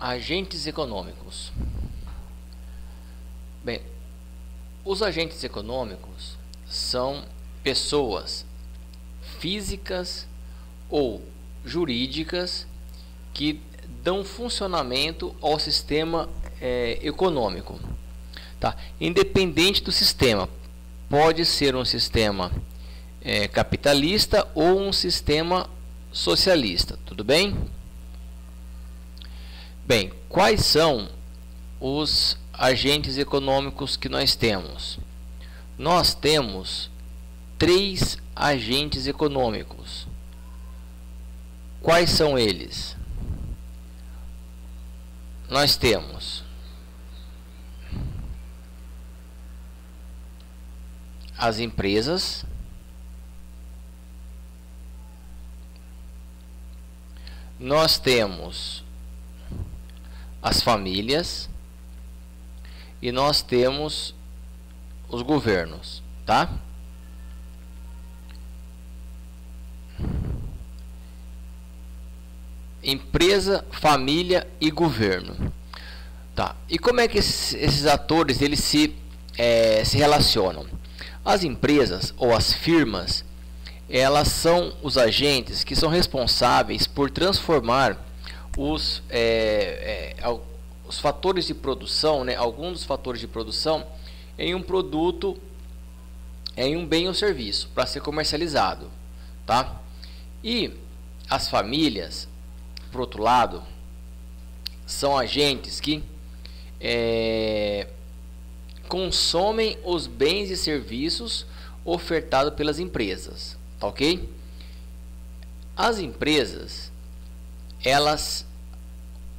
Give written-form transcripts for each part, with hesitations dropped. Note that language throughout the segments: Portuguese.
Agentes econômicos. Bem, os agentes econômicos são pessoas físicas ou jurídicas que dão funcionamento ao sistema econômico, tá? Independente do sistema, pode ser um sistema capitalista ou um sistema socialista, tudo bem? Bem, quais são os agentes econômicos que nós temos? Nós temos 3 agentes econômicos. Quais são eles? Nós temos as empresas, nós temos as famílias e nós temos os governos, tá? Empresa, família e governo, tá? E como é que esses atores eles se relacionam? As empresas ou as firmas, elas são os agentes que são responsáveis por transformar os fatores de produção, né, alguns dos fatores de produção, em um produto, em um bem ou serviço para ser comercializado, tá? E as famílias, por outro lado, são agentes que consomem os bens e serviços ofertados pelas empresas, tá ok? As empresas, elas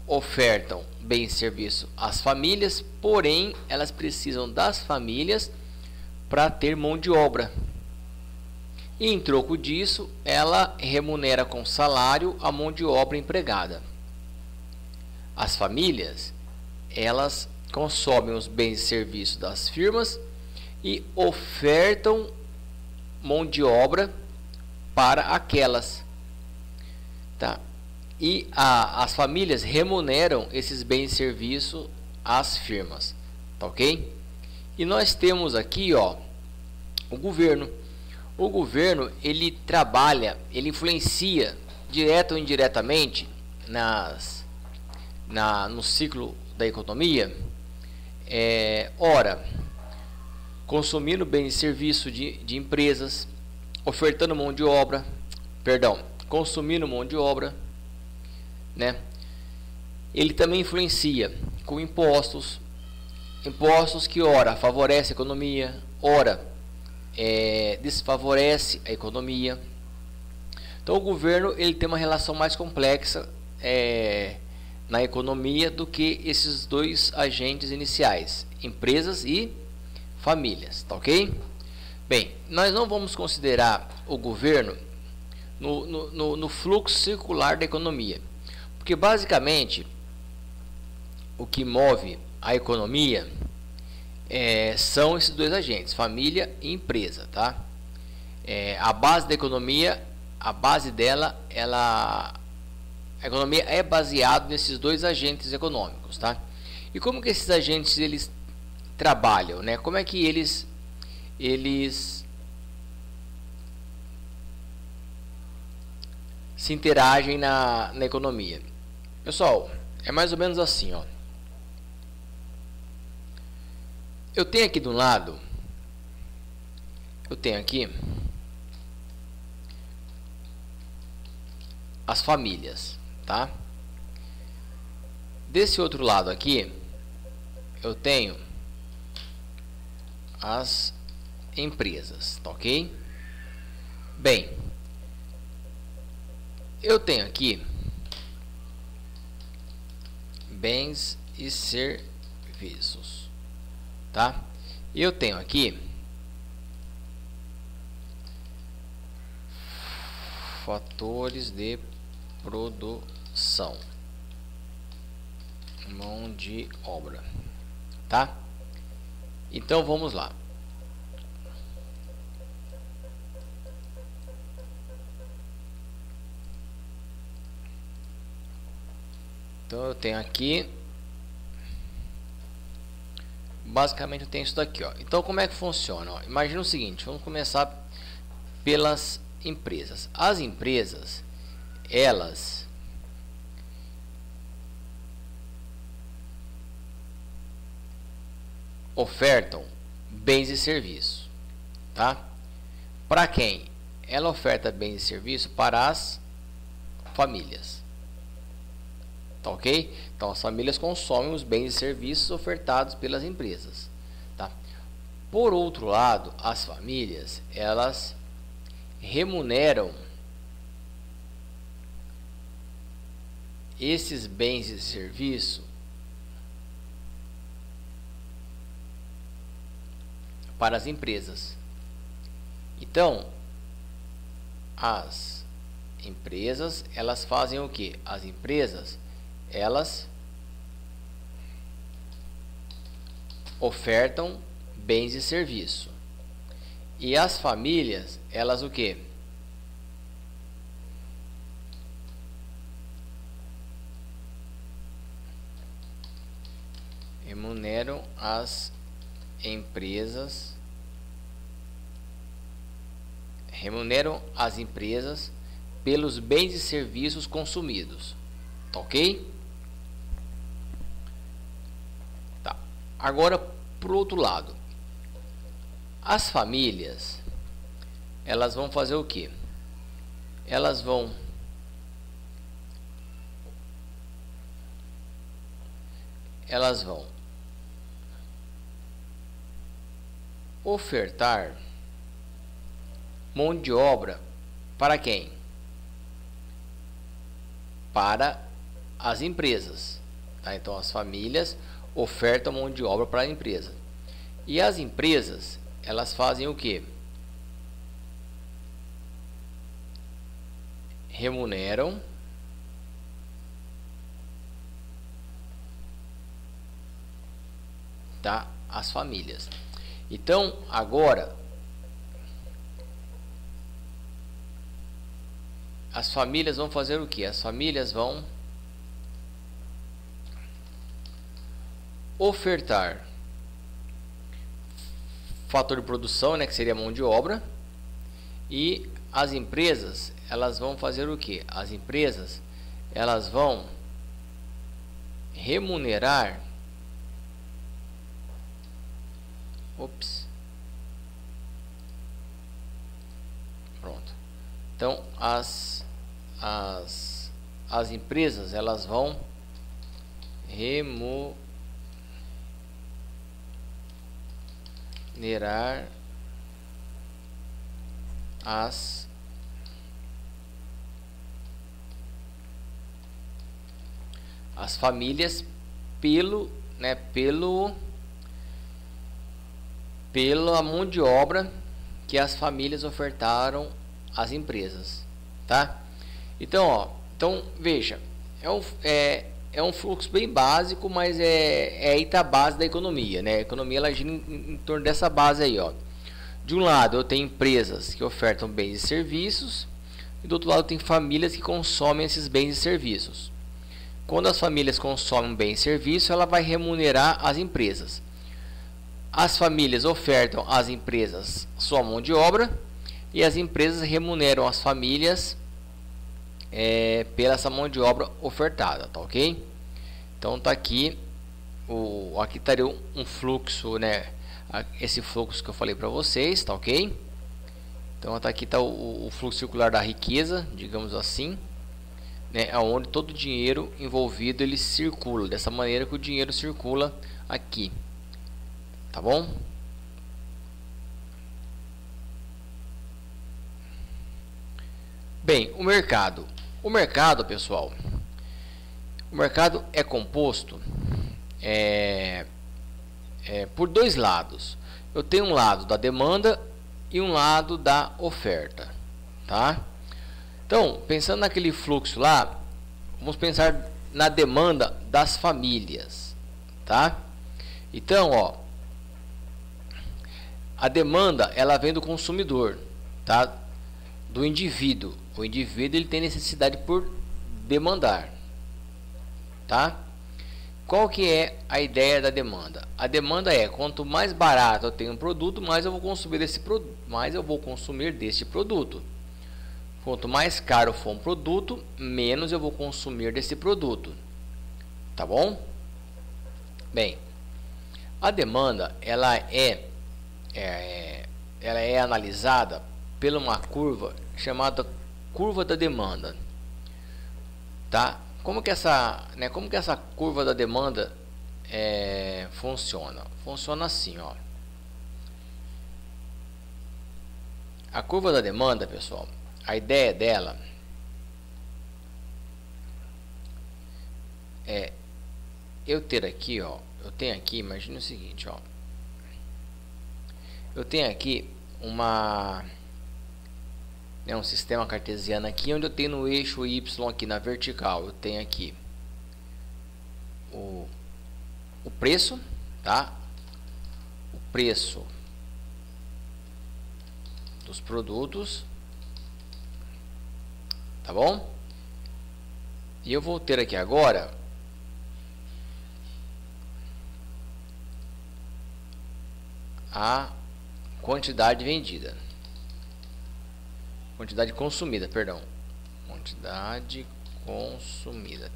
ofertam bens e serviços às famílias, porém elas precisam das famílias para ter mão de obra. E em troco disso, ela remunera com salário a mão de obra empregada. As famílias, elas consomem os bens e serviços das firmas e ofertam mão de obra para aquelas, tá? E as famílias remuneram esses bens e serviços às firmas, tá ok? E nós temos aqui, ó, o governo. O governo, ele trabalha, ele influencia direto ou indiretamente no ciclo da economia, ora consumindo bens e serviços de empresas, ofertando mão de obra, consumindo mão de obra, né? Ele também influencia com impostos que ora favorece a economia, ora desfavorece a economia. Então o governo ele tem uma relação mais complexa na economia do que esses dois agentes iniciais, empresas e famílias, tá ok? Bem, nós não vamos considerar o governo no fluxo circular da economia, porque basicamente o que move a economia são esses dois agentes, família e empresa, tá? A base da economia, a economia é baseada nesses dois agentes econômicos, tá? E como que esses agentes eles trabalham, né? Como é que eles se interagem na economia? Pessoal, é mais ou menos assim, ó. Eu tenho aqui do lado, eu tenho aqui as famílias, tá? Desse outro lado aqui, eu tenho as empresas, tá ok? Bem, eu tenho aqui bens e serviços, tá? E eu tenho aqui fatores de produção, mão de obra, tá? Então vamos lá. Então eu tenho aqui, basicamente eu tenho isso daqui, ó. Então como é que funciona? Ó? Imagina o seguinte, vamos começar pelas empresas. As empresas, elas ofertam bens e serviços, tá? Para quem? Ela oferta bens e serviços para as famílias, tá ok? Então as famílias consomem os bens e serviços ofertados pelas empresas, tá? Por outro lado, as famílias, elas remuneram esses bens e serviços para as empresas. Então, as empresas, elas fazem o que? As empresas, elas ofertam bens e serviços. E as famílias, elas o que? Remuneram as empresas, pelos bens e serviços consumidos, tá ok? Tá. Agora, pro outro lado, as famílias, elas vão fazer o que? Elas vão ofertar mão de obra para quem? Para as empresas, tá? Então as famílias ofertam mão de obra para a empresa. E as empresas, elas fazem o que? Remuneram tá? As famílias. Então, agora as famílias vão fazer o que? As famílias vão ofertar fator de produção, né, que seria mão de obra, e as empresas, elas vão fazer o que? As empresas, elas vão remunerar pronto. Então as empresas, elas vão remunerar as famílias pela mão de obra que as famílias ofertaram às empresas, tá? Então, veja, é um fluxo bem básico, mas aí tá a base da economia, né? A economia, ela gira em torno dessa base aí, ó. De um lado eu tenho empresas que ofertam bens e serviços, e do outro lado eu tenho famílias que consomem esses bens e serviços. Quando as famílias consomem bens e serviços, ela vai remunerar as empresas. As famílias ofertam às empresas sua mão de obra, e as empresas remuneram as famílias pela essa mão de obra ofertada, tá ok? Então tá aqui, aqui estaria um fluxo, né? Esse fluxo que eu falei para vocês, tá ok? Então aqui está o fluxo circular da riqueza, digamos assim, né? Onde todo o dinheiro envolvido ele circula, dessa maneira que o dinheiro circula aqui. Tá bom? Bem, o mercado. O mercado, pessoal, o mercado é composto por dois lados. Eu tenho um lado da demanda e um lado da oferta, tá? Então, pensando naquele fluxo lá, vamos pensar na demanda das famílias, tá? Então, ó, a demanda, ela vem do consumidor, tá? Do indivíduo. O indivíduo, ele tem necessidade por demandar. tá? Qual que é a ideia da demanda? A demanda é: quanto mais barato eu tenho um produto, mais eu vou consumir desse produto. Quanto mais caro for um produto, menos eu vou consumir desse produto. Tá bom? Bem, a demanda ela é analisada por uma curva chamada curva da demanda, tá? Como que essa curva da demanda funciona? Funciona assim, ó. A curva da demanda, pessoal, a ideia dela é eu tenho aqui, imagine o seguinte, ó. Eu tenho aqui um sistema cartesiano aqui, onde eu tenho no eixo Y aqui na vertical, eu tenho aqui o preço, tá? O preço dos produtos, tá bom? E eu vou ter aqui agora a quantidade vendida, quantidade consumida, perdão, quantidade consumida.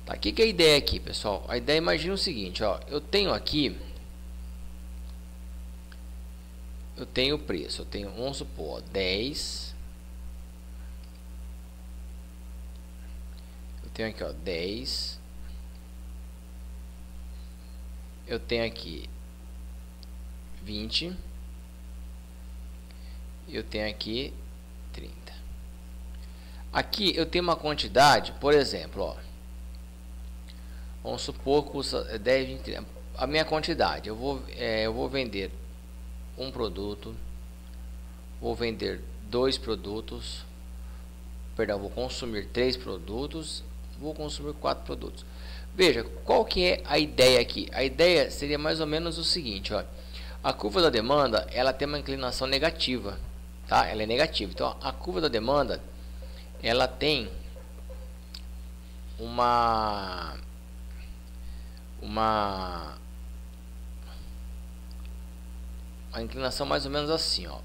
Tá, que é a ideia aqui, pessoal? A ideia, imagina o seguinte, ó, eu tenho o preço, vamos supor, 10. Eu tenho aqui, ó, 10. Eu tenho aqui 20. Eu tenho aqui 30. Aqui eu tenho uma quantidade, por exemplo, ó, vamos supor que custa 10, 20, 30. A minha quantidade, eu vou vender um produto, vou vender 2 produtos, perdão, vou consumir 3 produtos, vou consumir 4 produtos. Veja, qual que é a ideia aqui? A ideia seria mais ou menos o seguinte, ó. A curva da demanda, ela tem uma inclinação negativa, tá? Ela é negativa. Então, a curva da demanda, ela tem uma inclinação mais ou menos assim, ó.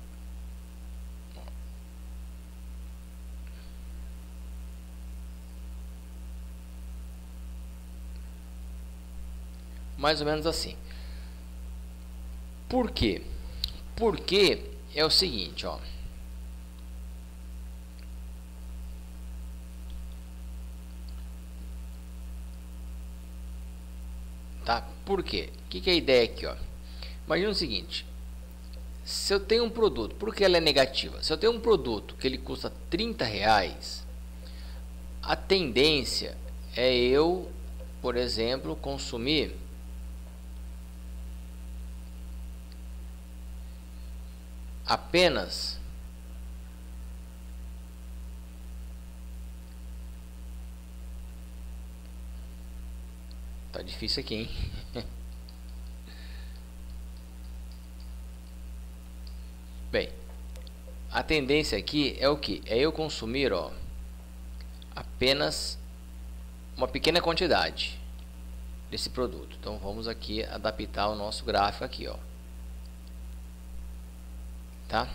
Mais ou menos assim. Por quê? Porque é o seguinte, ó. Tá? Por quê? O que é a ideia aqui, ó? Imagina o seguinte: se eu tenho um produto, por que ela é negativa? Se eu tenho um produto que ele custa R$30, a tendência é eu, por exemplo, consumir apenas tá difícil aqui, hein? Bem, a tendência aqui é o que? É eu consumir, ó, apenas uma pequena quantidade desse produto. Então vamos aqui adaptar o nosso gráfico aqui, ó. Tá?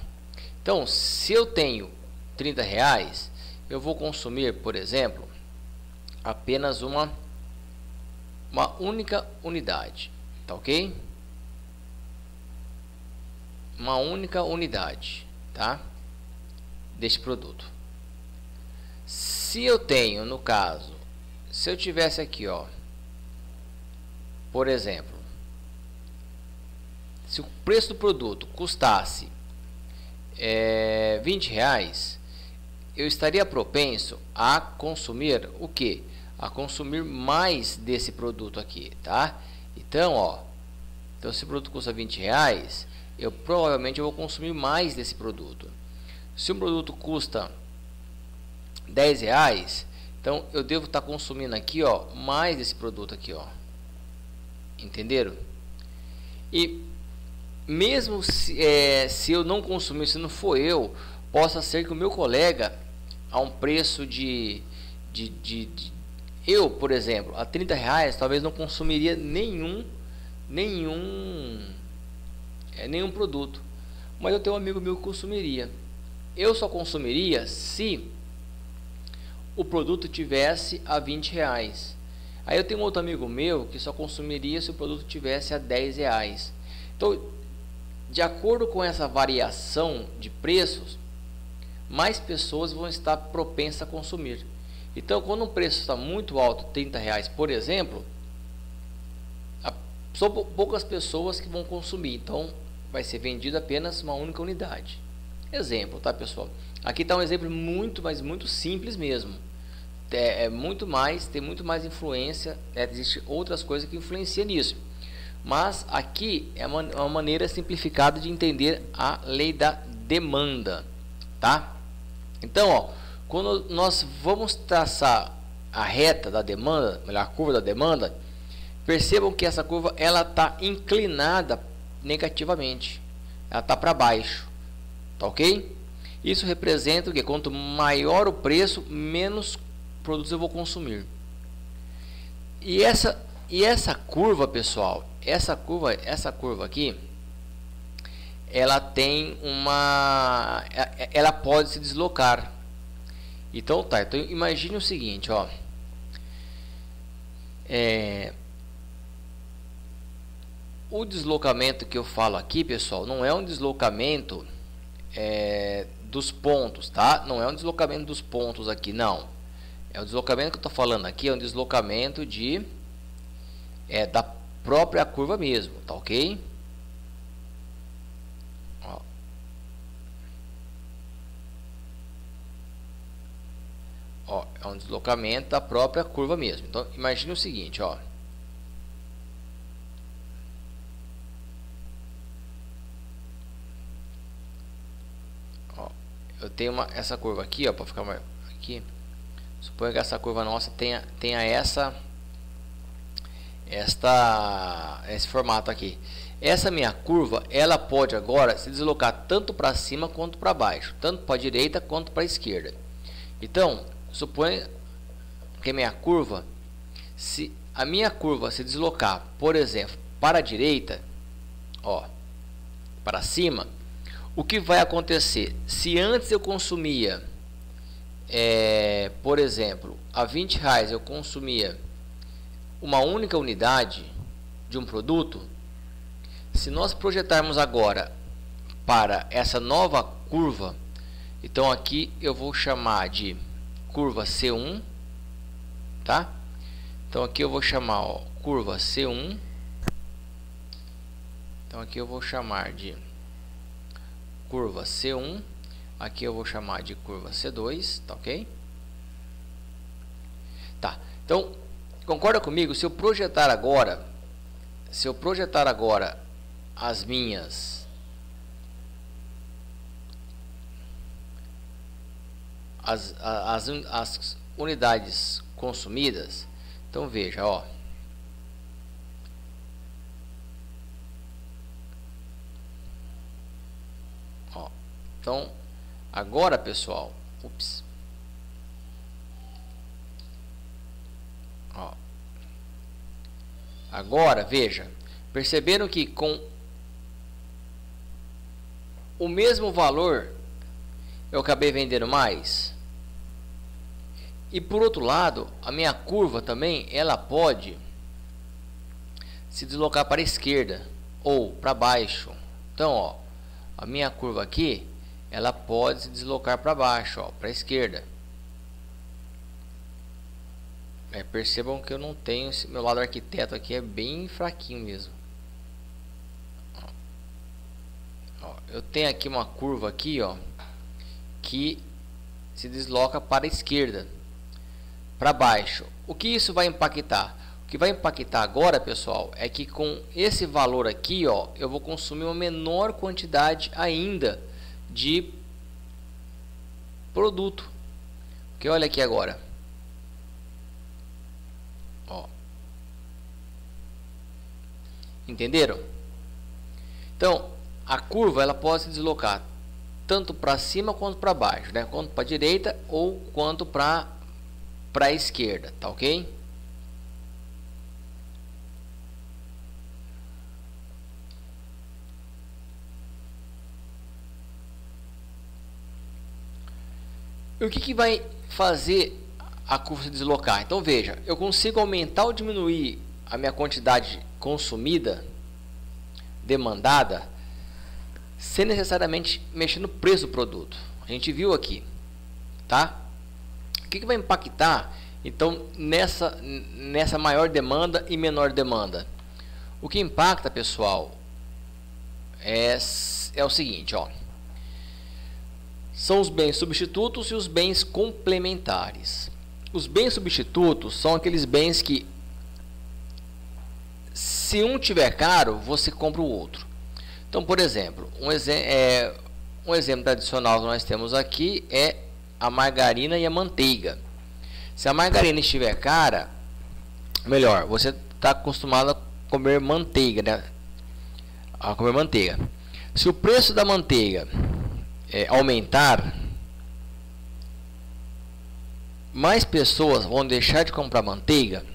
Então, se eu tenho R$30, eu vou consumir, por exemplo, apenas uma única unidade, tá ok? Uma única unidade, tá? Deste produto. Se eu tenho, no caso, se eu tivesse aqui, ó, por exemplo, se o preço do produto custasse R$20, eu estaria propenso a consumir o que? A consumir mais desse produto aqui, tá? Então, ó, então se o produto custa R$20, eu provavelmente vou consumir mais desse produto. Se um produto custa R$10, então eu devo estar consumindo aqui, ó, mais desse produto aqui, ó. Entenderam? E mesmo se eu não consumir, se não for eu, possa ser que o meu colega, a um preço eu, por exemplo, a R$ 30 talvez não consumiria nenhum produto, mas eu tenho um amigo meu que consumiria. Eu só consumiria se o produto tivesse a R$ 20. Aí eu tenho um outro amigo meu que só consumiria se o produto tivesse a R$ 10. Então, de acordo com essa variação de preços, mais pessoas vão estar propensas a consumir. Então, quando o preço está muito alto, R$ 30, por exemplo, são poucas pessoas que vão consumir. Então, vai ser vendido apenas uma única unidade. Exemplo, tá, pessoal? Aqui está um exemplo muito, mas muito simples mesmo. Tem muito mais influência. Existem outras coisas que influenciam nisso. Mas aqui é uma maneira simplificada de entender a lei da demanda, tá? Então, ó, quando nós vamos traçar a reta da demanda, a curva da demanda, percebam que essa curva ela está inclinada negativamente, ela está para baixo, tá ok? Isso representa o que? Quanto maior o preço, menos produtos eu vou consumir. E essa curva, pessoal, essa curva aqui, ela tem ela pode se deslocar. Então tá, então imagine o seguinte, ó, o deslocamento que eu falo aqui, pessoal, não é um deslocamento dos pontos, tá? Não é um deslocamento dos pontos aqui, não. É o deslocamento que eu tô falando aqui, é um deslocamento da própria curva mesmo, tá ok? Ó, é um deslocamento da própria curva mesmo. Então, imagine o seguinte, ó. Eu tenho essa curva aqui, ó, para ficar mais aqui. Suponho que essa curva nossa tenha esse formato aqui. Essa minha curva, ela pode agora se deslocar tanto para cima quanto para baixo, tanto para a direita quanto para a esquerda. Então, suponho que a minha curva, se a minha curva se deslocar, por exemplo, para a direita, ó, para cima, o que vai acontecer? Se antes eu consumia, por exemplo, a R$ 20 eu consumia uma única unidade de um produto, se nós projetarmos agora para essa nova curva, então aqui eu vou chamar de curva C1, tá? Então aqui eu vou chamar, ó, curva C1. Então aqui eu vou chamar de curva C1, aqui eu vou chamar de curva C2, tá ok? Tá, então concorda comigo? Se eu projetar agora as minhas as unidades consumidas, então veja, ó, então agora, pessoal, ó, agora veja, perceberam que com o mesmo valor eu acabei vendendo mais? E por outro lado, a minha curva também, ela pode se deslocar para a esquerda ou para baixo. Então, ó, a minha curva aqui, ela pode se deslocar para baixo, ó, para a esquerda. Percebam que eu não tenho esse meu lado arquiteto aqui, é bem fraquinho mesmo. Ó, eu tenho aqui uma curva aqui, ó, que se desloca para a esquerda, para baixo. O que isso vai impactar? O que vai impactar agora, pessoal, é que com esse valor aqui, ó, eu vou consumir uma menor quantidade ainda de produto. Porque olha aqui agora, ó, entenderam? Então a curva ela pode se deslocar tanto para cima quanto para baixo, né? Quanto para a direita ou quanto para a esquerda, tá ok? E o que vai fazer a curva se deslocar? Então veja, eu consigo aumentar ou diminuir a minha quantidade consumida, demandada, sem necessariamente mexer no preço do produto. A gente viu aqui, tá? O que vai impactar então nessa maior demanda e menor demanda? O que impacta, pessoal, é o seguinte, ó. São os bens substitutos e os bens complementares. Os bens substitutos são aqueles bens que, se um tiver caro, você compra o outro. Então, por exemplo, um exemplo tradicional que nós temos aqui é a margarina e a manteiga. Se a margarina estiver cara, melhor, você está acostumado a comer manteiga, né? A comer manteiga. Se o preço da manteiga aumentar, mais pessoas vão deixar de comprar manteiga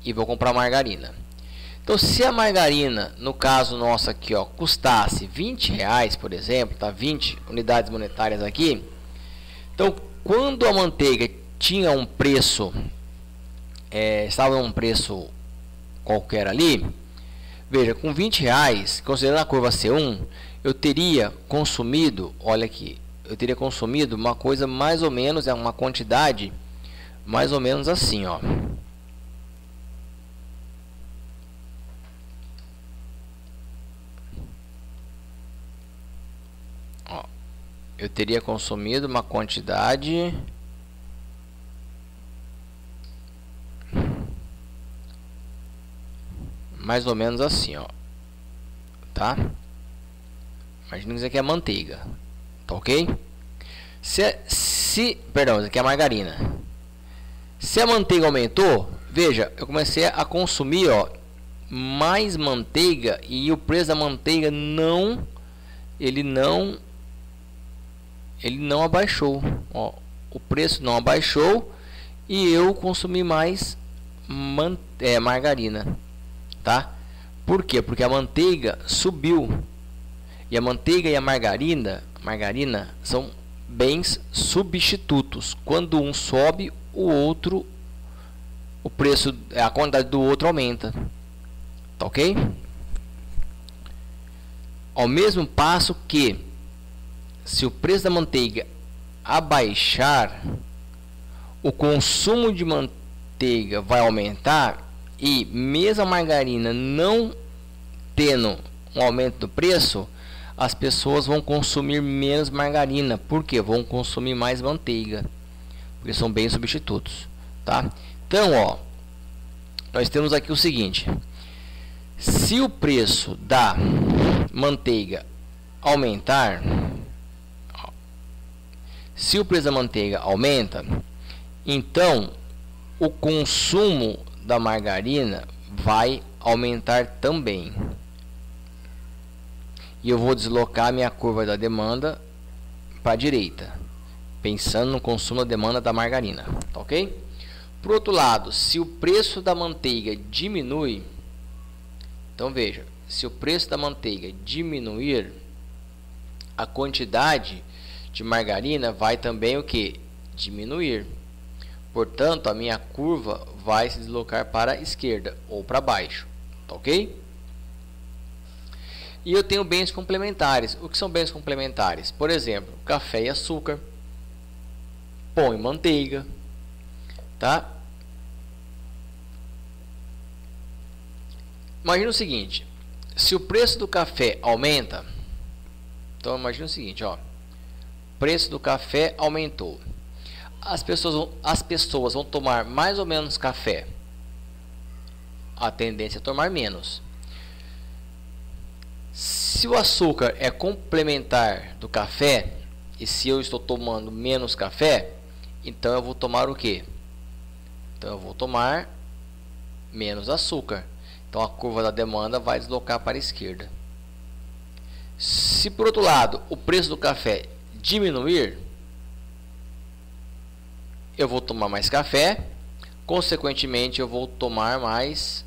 e vão comprar margarina. Então, se a margarina, no caso nosso aqui, ó, custasse R$20, por exemplo, tá? 20 unidades monetárias aqui. Então, quando a manteiga tinha um preço, estava num preço qualquer ali, veja, com R$20, considerando a curva C1, eu teria consumido, olha aqui, eu teria consumido uma coisa mais ou menos, uma quantidade mais ou menos assim, ó. Eu teria consumido uma quantidade mais ou menos assim, ó, tá? Imagina que isso aqui é manteiga, tá ok? Perdão, isso aqui é margarina. Se a manteiga aumentou, veja, eu comecei a consumir, ó, mais manteiga e o preço da manteiga ele não abaixou, ó, o preço não abaixou e eu consumi mais margarina, tá? Por quê? Porque a manteiga subiu. E a manteiga e a margarina são bens substitutos. Quando um sobe, o outro, o preço, a quantidade do outro aumenta. Tá ok? Ao mesmo passo que, se o preço da manteiga abaixar, o consumo de manteiga vai aumentar e mesmo a margarina não tendo um aumento do preço, as pessoas vão consumir menos margarina. Por quê? Vão consumir mais manteiga, porque são bens substitutos, tá? Então, ó, nós temos aqui o seguinte: se o preço da manteiga aumentar, se o preço da manteiga aumenta, então o consumo da margarina vai aumentar também. E eu vou deslocar minha curva da demanda para a direita, pensando no consumo da demanda da margarina, tá ok? Por outro lado, se o preço da manteiga diminui, então veja, se o preço da manteiga diminuir, a quantidade de margarina vai também o que? Diminuir. Portanto, a minha curva vai se deslocar para a esquerda ou para baixo, tá ok? E eu tenho bens complementares. O que são bens complementares? Por exemplo, café e açúcar, pão e manteiga, tá? Imagina o seguinte: se o preço do café aumenta, então imagina o seguinte, ó, preço do café aumentou. As pessoas vão tomar mais ou menos café. A tendência é tomar menos. Se o açúcar é complementar do café, e se eu estou tomando menos café, então eu vou tomar o que? Então eu vou tomar menos açúcar. Então a curva da demanda vai deslocar para a esquerda. Se por outro lado o preço do café diminuir, eu vou tomar mais café, consequentemente eu vou tomar mais,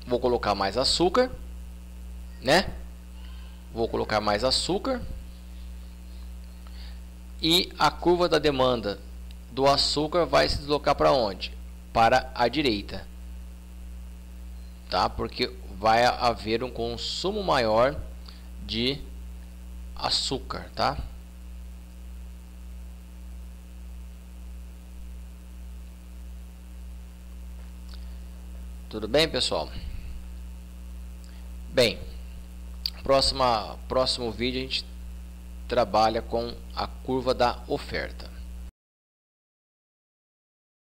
vou colocar mais açúcar, né? Vou colocar mais açúcar E a curva da demanda do açúcar vai se deslocar para onde? Para a direita, tá? Porque vai haver um consumo maior de açúcar, tá? Tudo bem, pessoal? Bem, próximo vídeo a gente trabalha com a curva da oferta.